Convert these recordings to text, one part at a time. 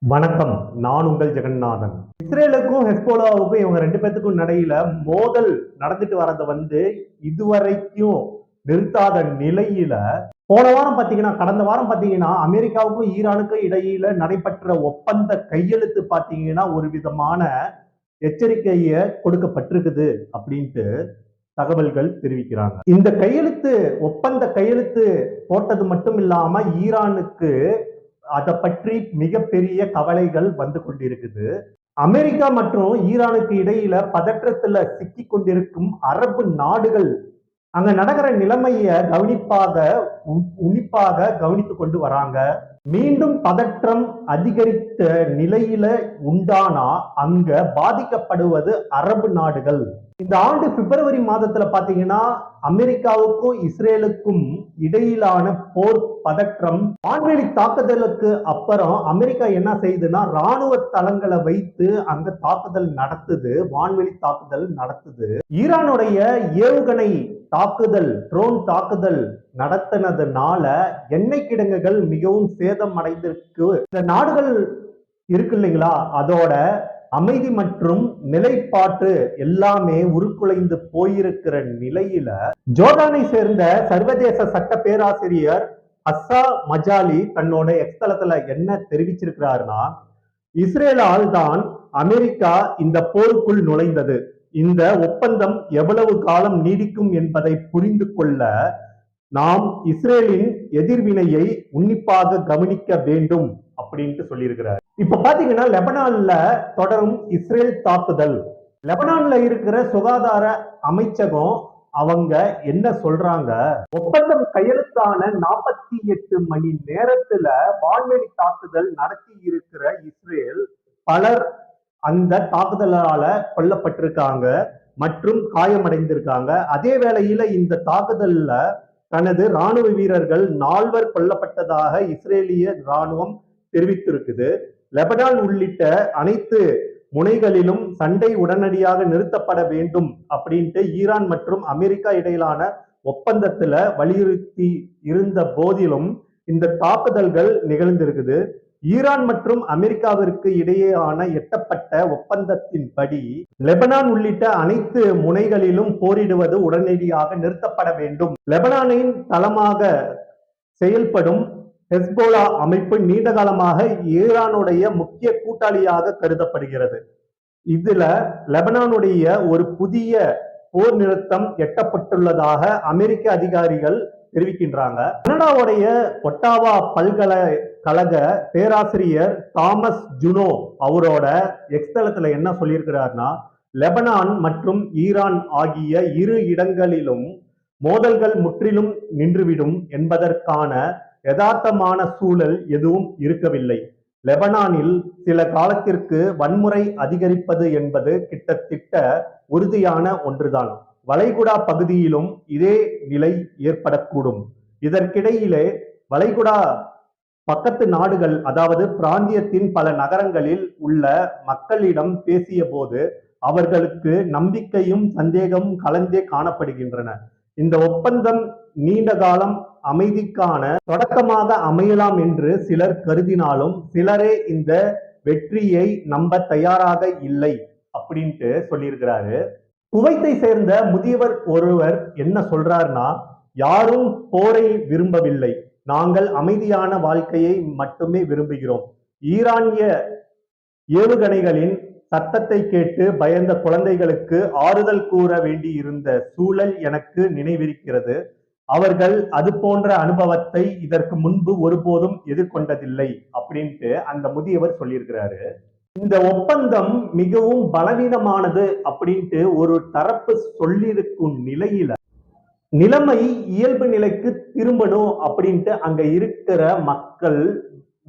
வணக்கம். நான் உங்கள் ஜெகநாதன். இஸ்ரேலுக்கும் ஹெஸ்போலாவுக்கும் இவங்க 2 பேத்துக்கும் நடையில மோதல் நடந்துட்டு வரத இதுவரைக்கும் நிறுத்தாத நிலையில, போன வாரம் பார்த்தீங்கன்னா, கடந்த வாரம் பார்த்தீங்கன்னா, அமெரிக்காவுக்கும் ஈரானுக்கும் இடையில நடைபெற்ற ஒப்பந்த கையெழுத்து பார்த்தீங்கன்னா, ஒரு விதமான எச்சரிக்கைய கொடுக்கப்பட்டிருக்குது அப்படின்ட்டு தகவல்கள் தெரிவிக்கிறாங்க. இந்த ஒப்பந்த கையெழுத்து போட்டது மட்டும் இல்லாம ஈரானுக்கு அதை பற்றி மிகப்பெரிய கவலைகள் வந்து கொண்டிருக்குது. அமெரிக்கா மற்றும் ஈரானுக்கு இடையில பதற்றத்துல சிக்கிக் கொண்டிருக்கும் அரபு நாடுகள் அங்க நடக்கிற நிலைமைய உன்னிப்பாக கவனித்துக் கொண்டு வராங்க. மீண்டும் பதற்றம் அதிகரித்த நிலையில உண்டானா அங்க பாதிக்கப்படுவது அரபு நாடுகள். இந்த ஆண்டு பிப்ரவரி மாதத்துல பாத்தீங்கன்னா அமெரிக்காவுக்கும் இஸ்ரேலுக்கும் இடையிலான போர் பதற்றம் வான்வெளி தாக்குதலுக்கு அப்புறம் அமெரிக்கா என்ன செய்யுதுன்னா ராணுவ தளங்களை வைத்து அங்க தாக்குதல் நடத்துது, வான்வெளி தாக்குதல் நடத்துது. ஈரானுடைய ஏவுகணை தாக்குதல், ட்ரோன் தாக்குதல் நடத்தினதுனால எண்ணெய் கிடங்குகள் மிகவும் சேதம் அடைந்திருக்கு. இந்த நாடுகள் இருக்கு இல்லைங்களா, அதோட அமைதி மற்றும் நிலைப்பாட்டு எல்லாமே உருக்குலைந்து போயிருக்கிற நிலையில ஜோர்டானை சேர்ந்த சர்வதேச சட்ட பேராசிரியர் அஸ்ஸா மஜாலி தன்னோட எக்ஸ்தலத்துல என்ன தெரிவிச்சிருக்கிறாருன்னா, இஸ்ரேலால் தான் அமெரிக்கா இந்த போருக்குள் நுழைந்தது. இந்த ஒப்பந்தம் எவ்வளவு காலம் நீடிக்கும் என்பதை புரிந்து கொள்ள நாம் இஸ்ரேலின் எதிர்வினையை உன்னிப்பாக கவனிக்க வேண்டும் அப்படின்ட்டு சொல்லியிருக்கிறார். இப்ப பாத்தீங்கன்னா லெபனான்ல தொடரும் இஸ்ரேல் தாக்குதல். லெபனான்ல இருக்கிற சுகாதார அமைச்சகம் அவங்க என்ன சொல்றாங்க, ஒப்பந்தம் கையெழுத்தான 48 மணி நேரத்துல வான்வெளி தாக்குதல் நடத்தி இருக்கிற இஸ்ரேல் பலர் அந்த தாக்குதலால கொல்லப்பட்டிருக்காங்க மற்றும் காயமடைந்திருக்காங்க. அதே வேளையில இந்த தாக்குதல்ல தனது ராணுவ வீரர்கள் 4 கொல்லப்பட்டதாக இஸ்ரேலிய ராணுவம் தெரிவித்திருக்குது. லெபனான் உள்ளிட்ட அனைத்து முனைகளிலும் சண்டை உடனடியாக நிறுத்தப்பட வேண்டும் அப்படின்ட்டு ஈரான் மற்றும் அமெரிக்கா இடையிலான ஒப்பந்தத்துல வலியுறுத்தி இருந்த போதிலும் இந்த தாக்குதல்கள் நிகழ்ந்திருக்குது. ஈரான் மற்றும் அமெரிக்காவிற்கு இடையேயான எட்டப்பட்ட ஒப்பந்தத்தின்படி லெபனான் உள்ளிட்ட அனைத்து முனைகளிலும் போரிடுவது உடனடியாக நிறுத்தப்பட வேண்டும். லெபனானின் தளமாக செயல்படும் ஹெஸ்போலா அமைப்பு நீண்ட காலமாக ஈரானுடைய முக்கிய கூட்டாளியாக கருதப்படுகிறது. இதுல லெபனானுடைய ஒரு புதிய போர் நிறுத்தம் எட்டப்பட்டுள்ளதாக அமெரிக்க அதிகாரிகள் தெரிவிக்கின்றாங்க. கனடாவுடைய ஒட்டாவா பல்கலைக்கழக பேராசிரியர் தாமஸ் ஜுனோ அவரோட எக்ஸ்தலத்துல என்ன சொல்லியிருக்கிறார்னா, லெபனான் மற்றும் ஈரான் ஆகிய இரு இடங்களிலும் மோதல்கள் முற்றிலும் நின்றுவிடும் என்பதற்கான யதார்த்தமான சூழல் எதுவும் இருக்கவில்லை. லெபனானில் சில காலத்திற்கு வன்முறை அதிகரிப்பது என்பது கிட்டத்தட்ட உறுதியான ஒன்றுதான். வளைகுடா பகுதியிலும் இதே நிலை ஏற்படக்கூடும். இதற்கிடையிலே வளைகுடா பக்கத்து நாடுகள், அதாவது பிராந்தியத்தின் பல நகரங்களில் உள்ள மக்களிடம் பேசிய போது அவர்களுக்கு நம்பிக்கையும் சந்தேகமும் கலந்தே காணப்படுகின்றன. இந்த ஒப்பந்தம் நீண்ட காலம் அமைதிக்கான தொடக்கமாக அமையலாம் என்று சிலர் கருதினாலும் சிலரே இந்த வெற்றியை நம்ப தயாராக இல்லை அப்படின்ட்டு சொல்லியிருக்கிறாரு. குவைத்தை சேர்ந்த முதியவர் ஒருவர் என்ன சொல்றாருன்னா, யாரும் போரை விரும்பவில்லை, நாங்கள் அமைதியான வாழ்க்கையை மட்டுமே விரும்புகிறோம். ஈரானிய ஏவுகணைகளின் சத்தத்தை கேட்டு பயந்த குழந்தைகளுக்கு ஆறுதல் கூற வேண்டி இருந்த சூழல் எனக்கு நினைவிருக்கிறது. அவர்கள் அது போன்ற அனுபவத்தை இதற்கு முன்பு ஒருபோதும் எதிர்கொண்டதில்லை அப்படின்ட்டு அந்த முதியவர் சொல்லியிருக்கிறாரு. இந்த ஒப்பந்தம் மிகவும் பலவீனமானது அப்படின்ட்டு ஒரு தரப்பு சொல்லியிருக்கும் நிலையில நிலைமை இயல்பு நிலைக்கு திரும்பணும் அப்படின்ட்டு அங்க இருக்கிற மக்கள்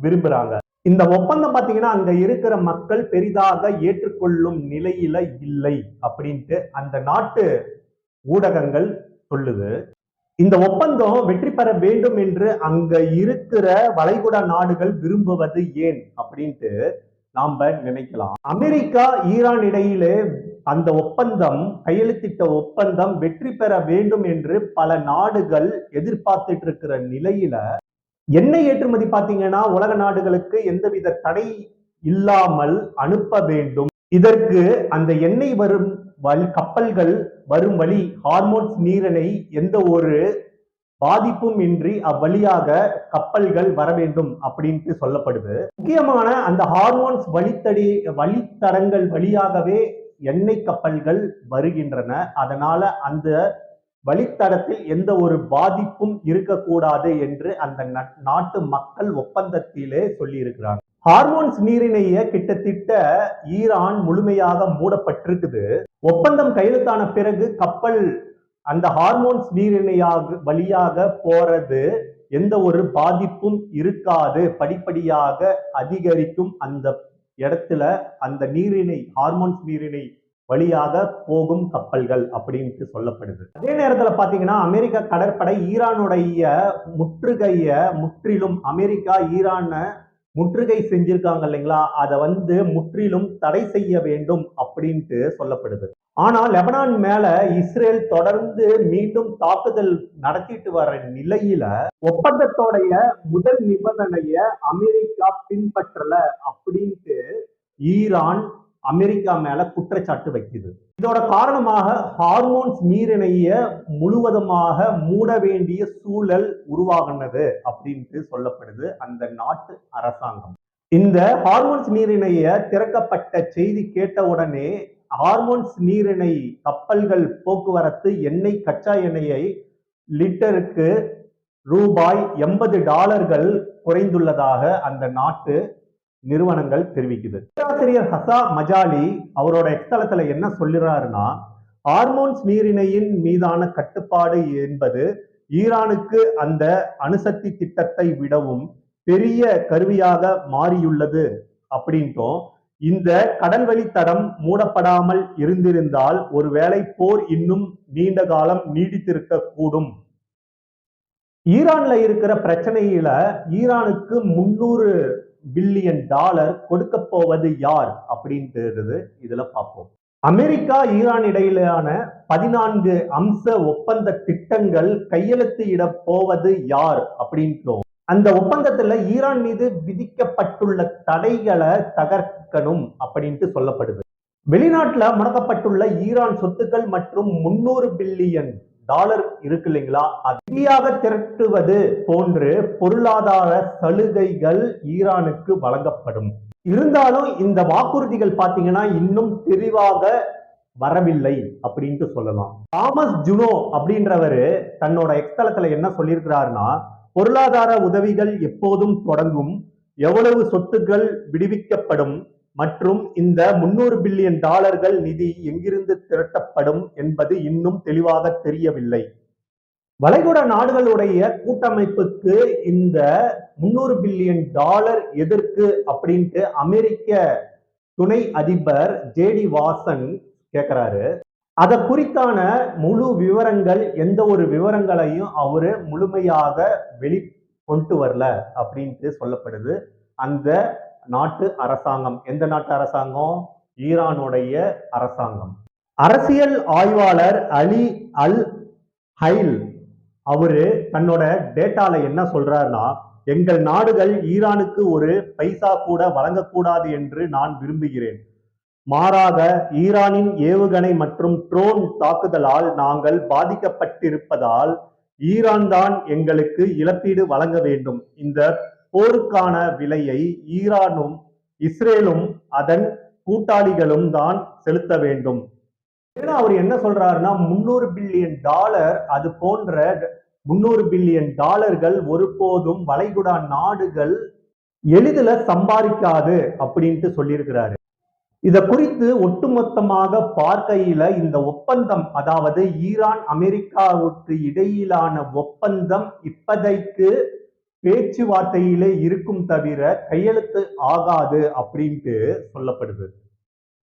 விரும்புறாங்க. இந்த ஒப்பந்தம் பாத்தீங்கன்னா அங்க இருக்கிற மக்கள் பெரிதாக ஏற்றுக்கொள்ளும் நிலையில இல்லை அப்படின்ட்டு அந்த நாட்டு ஊடகங்கள் சொல்லுது. இந்த ஒப்பந்தம் வெற்றி பெற வேண்டும் என்று அங்க இருக்கிற வளைகுடா நாடுகள் விரும்புவது ஏன் அப்படின்ட்டு நாம நினைக்கலாம். அமெரிக்கா ஈரான் இடையிலே அந்த கையெழுத்திட்ட ஒப்பந்தம் வெற்றி பெற வேண்டும் என்று பல நாடுகள் எதிர்பார்த்துட்டு இருக்கிற நிலையில எண்ணெய் ஏற்றுமதி பாத்தீங்கன்னா உலக நாடுகளுக்கு எந்தவித தடை இல்லாமல் அனுப்ப வேண்டும். இதற்கு அந்த எண்ணெய் வரும் கப்பல்கள் வரும் வழி ஹார்மோன்ஸ் நீரிணை எந்த ஒரு பாதிப்பும் இன்றி அவ்வழியாக கப்பல்கள் வர வேண்டும் அப்படின்ட்டு சொல்லப்படுது. முக்கியமான அந்த ஹார்மோன்ஸ் வழித்தடங்கள் வழியாகவே எண்ணெய் கப்பல்கள் வருகின்றன. அதனால அந்த வழித்தடத்தில் எந்த ஒரு பாதிப்பும் இருக்கக்கூடாது என்று அந்த நாட்டு மக்கள் ஒப்பந்தத்திலே சொல்லி இருக்கிறாங்க. ஹார்மோன்ஸ் நீரிணைய கிட்டத்தட்ட ஈரான் முழுமையாக மூடப்பட்டிருக்குது. ஒப்பந்தம் கையெழுத்தான பிறகு கப்பல் அந்த ஹார்மோன்ஸ் நீரிணையாக வழியாக போறது எந்த ஒரு பாதிப்பும் இருக்காது, படிப்படியாக அதிகரிக்கும். அந்த இடத்துல அந்த நீரிணை ஹார்மோன்ஸ் நீரிணை வழியாக போகும் கப்பல்கள் அப்படின்ட்டு சொல்லப்படுது. அதே நேரத்துல பாத்தீங்கன்னா அமெரிக்க கடற்படை ஈரானுடைய முற்றிலும் அமெரிக்கா ஈரான முற்றுகை செஞ்சிருக்காங்க இல்லைங்களா, அதை முற்றிலும் தடை செய்ய வேண்டும் அப்படின்ட்டு சொல்லப்படுது. ஆனா லெபனான் மேல இஸ்ரேல் தொடர்ந்து மீண்டும் தாக்குதல் நடத்திட்டு வர நிலையில ஒப்பந்தத்தோடைய முதல் நிபந்தனைய அமெரிக்கா பின்பற்றல அப்படின்ட்டு ஈரான் அமெரிக்கா மேல குற்றச்சாட்டு வைக்குது. இதோட காரணமாக ஹார்மோன்ஸ் நீரிணைய முழுவதுமாக மூட வேண்டிய சூழல் உருவாகினது அப்படின்ட்டு சொல்லப்படுது அந்த நாட்டு அரசாங்கம். இந்த ஹார்மோன்ஸ் நீரிணைய திறக்கப்பட்ட செய்தி கேட்ட உடனே ஹார்மோன்ஸ் நீரிணை கப்பல்கள் போக்குவரத்து எண்ணெய் கச்சா எண்ணெயை லிட்டருக்கு ரூபாய் $80 குறைந்துள்ளதாக அந்த நாட்டு நிறுவனங்கள் தெரிவிக்குது. பேராசிரியர் ஹசா மஜாலி அவரோட எக்ஸ்தலத்துல என்ன சொல்லுறாருன்னா, ஹார்மோன்ஸ் நீரிணையின் மீதான கட்டுப்பாடு என்பது ஈரானுக்கு அந்த அணுசக்தி திட்டத்தை விடவும் பெரிய கருவியாக மாறியுள்ளது அப்படின்ட்டும், இந்த கடல்வழி தடம் மூடப்படாமல் இருந்திருந்தால் ஒருவேளை போர் இன்னும் நீண்ட காலம் நீடித்திருக்க கூடும். ஈரான்ல இருக்கிற பிரச்சனையில ஈரானுக்கு $300 பில்லியன் கொடுக்க போவது யார் அப்படின்றது இதுல பார்ப்போம். அமெரிக்கா ஈரான் இடையிலான 14 அம்ச ஒப்பந்த திட்டங்கள் கையெழுத்து இட போவது யார் அப்படின்றோம். அந்த ஒப்பந்தத்துல ஈரான் மீது விதிக்கப்பட்டுள்ள தடைகளை தகர்க்கணும் அப்படின்ட்டு சொல்லப்படுது. வெளிநாட்டுல முடக்கப்பட்டுள்ள ஈரான் சொத்துக்கள் மற்றும் $300 பில்லியன் இருக்கு இல்லைங்களா, அதிக திரட்டுவது போன்று பொருளாதார சலுகைகள் ஈரானுக்கு வழங்கப்படும். இருந்தாலும் இந்த வாக்குறுதிகள் பாத்தீங்கன்னா இன்னும் தெளிவாக வரவில்லை அப்படின்ட்டு சொல்லலாம். தாமஸ் ஜுனோ அப்படின்றவரு தன்னோட எக்ஸ்தலத்துல என்ன சொல்லியிருக்கிறாருன்னா, பொருளாதார உதவிகள் எப்போதும் தொடங்கும், எவ்வளவு சொத்துக்கள் விடுவிக்கப்படும் மற்றும் இந்த $300 பில்லியன் நிதி எங்கிருந்து திரட்டப்படும் என்பது இன்னும் தெளிவாக தெரியவில்லை. வளைகுடா நாடுகளுடைய கூட்டமைப்புக்கு இந்த $300 பில்லியன் எதற்கு அப்படின்ட்டு அமெரிக்க துணை அதிபர் ஜேடி வாசன் கேட்கிறாரு. அதை குறித்தான முழு விவரங்கள் எந்த ஒரு விவரங்களையும் அவரு முழுமையாக கொண்டு வரல அப்படின்ட்டு சொல்லப்படுது. அந்த நாட்டு அரசாங்கம் எந்த நாட்டு அரசாங்கம்? ஈரானுடைய அரசாங்கம். அரசியல் ஆய்வாளர் அலி அல் ஹைல் அவரு தன்னோட டேட்டால என்ன சொல்றாருன்னா, எங்கள் நாடுகள் ஈரானுக்கு ஒரு பைசா கூட வழங்கக்கூடாது என்று நான் விரும்புகிறேன். மாறாக ஈரானின் ஏவுகணை மற்றும் ட்ரோன் தாக்குதலால் நாங்கள் பாதிக்கப்பட்டிருப்பதால் ஈரான் தான் எங்களுக்கு இழப்பீடு வழங்க வேண்டும். இந்த போருக்கான விலையை ஈரானும் இஸ்ரேலும் அதன் கூட்டாளிகளும் தான் செலுத்த வேண்டும். ஏன்னா அவர் என்ன சொல்றாருன்னா, $300 பில்லியன் அது போன்ற $300 பில்லியன் ஒருபோதும் வளைகுடா நாடுகள் எளிதில் சம்பாதிக்காது அப்படின்ட்டு சொல்லியிருக்கிறாரு. இத குறித்து ஒட்டுமொத்தமாக பார்க்கையில இந்த ஒப்பந்தம், அதாவது ஈரான் அமெரிக்காவுக்கு இடையிலான ஒப்பந்தம் இப்பதைக்கு பேச்சுவார்த்தையிலே இருக்கும் தவிர கையெழுத்து ஆகாது அப்படின்ட்டு சொல்லப்படுது.